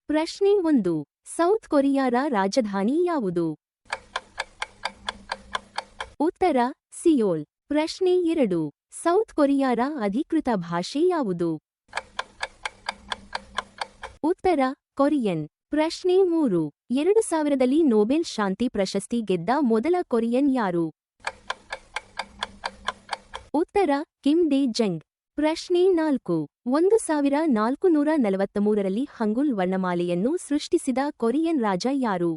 ಪ್ರಶ್ನೆ 1. ಸೌತ್ ಕೊರಿಯಾದ ರಾಜಧಾನಿ ಯಾವುದು? ಉತ್ತರ ಸಿಯೋಲ್. ಪ್ರಶ್ನೆ 2. ಸೌತ್ ಕೊರಿಯಾದ ಅಧಿಕೃತ ಭಾಷೆ ಯಾವುದು? ಉತ್ತರ ಕೊರಿಯನ್. ಪ್ರಶ್ನೆ 3. 2000ರಲ್ಲಿ ನೊಬೆಲ್ ಶಾಂತಿ ಪ್ರಶಸ್ತಿ ಗೆದ್ದ ಮೊದಲ ಕೊರಿಯನ್ ಯಾರು? ಉತ್ತರ ಕಿಮ್ ಡೇ ಜಂಗ್. ಪ್ರಶ್ನೆ 4. 1443ರಲ್ಲಿ ಹಂಗುಲ್ ವರ್ಣಮಾಲೆಯನ್ನು ಸೃಷ್ಟಿಸಿದ ಕೊರಿಯನ್ ರಾಜ ಯಾರು?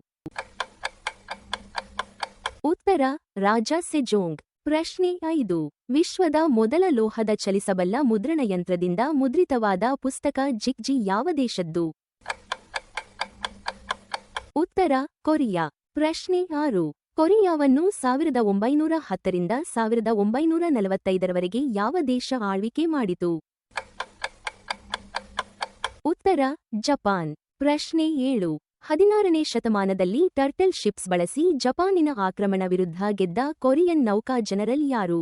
ಉತ್ತರ ರಾಜ ಸೆಜೋಂಗ್. ಪ್ರಶ್ನೆ 5. ವಿಶ್ವದ ಮೊದಲ ಲೋಹದ ಚಲಿಸಬಲ್ಲ ಮುದ್ರಣಯಂತ್ರದಿಂದ ಮುದ್ರಿತವಾದ ಪುಸ್ತಕ ಜಿಗ್ಜಿ ಯಾವ ದೇಶದ್ದು? ಉತ್ತರ ಕೊರಿಯಾ. ಪ್ರಶ್ನೆ 6. ಕೊರಿಯಾವನ್ನು 1910ರಿಂದ 1945ರವರೆಗೆ ಯಾವ ದೇಶ ಆಳ್ವಿಕೆ ಮಾಡಿತು? ಉತ್ತರ ಜಪಾನ್. ಪ್ರಶ್ನೆ 7. 16ನೇ ಶತಮಾನದಲ್ಲಿ ಟರ್ಟಲ್ ಶಿಪ್ಸ್ ಬಳಸಿ ಜಪಾನಿನ ಆಕ್ರಮಣ ವಿರುದ್ಧ ಗೆದ್ದ ಕೊರಿಯನ್ ನೌಕಾ ಜನರಲ್ ಯಾರು?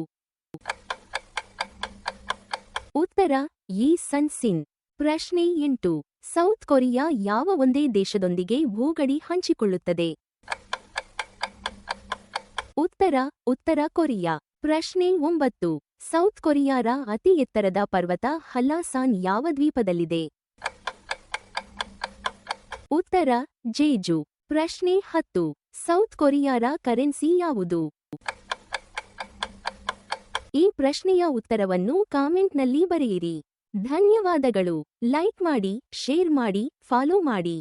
ಉತ್ತರ ಯೀ ಸನ್ ಸಿನ್. ಪ್ರಶ್ನೆ 8. ಸೌತ್ ಕೊರಿಯಾ ಯಾವ ಒಂದೇ ದೇಶದೊಂದಿಗೆ ಭೂಗಡಿ ಹಂಚಿಕೊಳ್ಳುತ್ತದೆ? ಉತ್ತರ ಉತ್ತರ ಕೊರಿಯಾ. ಪ್ರಶ್ನೆ 9. ಸೌತ್ ಕೊರಿಯಾದ ಅತಿ ಎತ್ತರದ ಪರ್ವತ ಹಲ್ಲಾಸಾನ್ ಯಾವ ದ್ವೀಪದಲ್ಲಿದೆ? ಉತ್ತರ ಜೇಜು. ಪ್ರಶ್ನೆ 10. ಸೌತ್ ಕೊರಿಯಾದ ಕರೆನ್ಸಿ ಯಾವುದು? ಈ ಪ್ರಶ್ನೆಯ ಉತ್ತರವನ್ನು ಕಾಮೆಂಟ್ನಲ್ಲಿ ಬರೆಯಿರಿ. ಧನ್ಯವಾದಗಳು. ಲೈಕ್ ಮಾಡಿ, ಶೇರ್ ಮಾಡಿ, ಫಾಲೋ ಮಾಡಿ.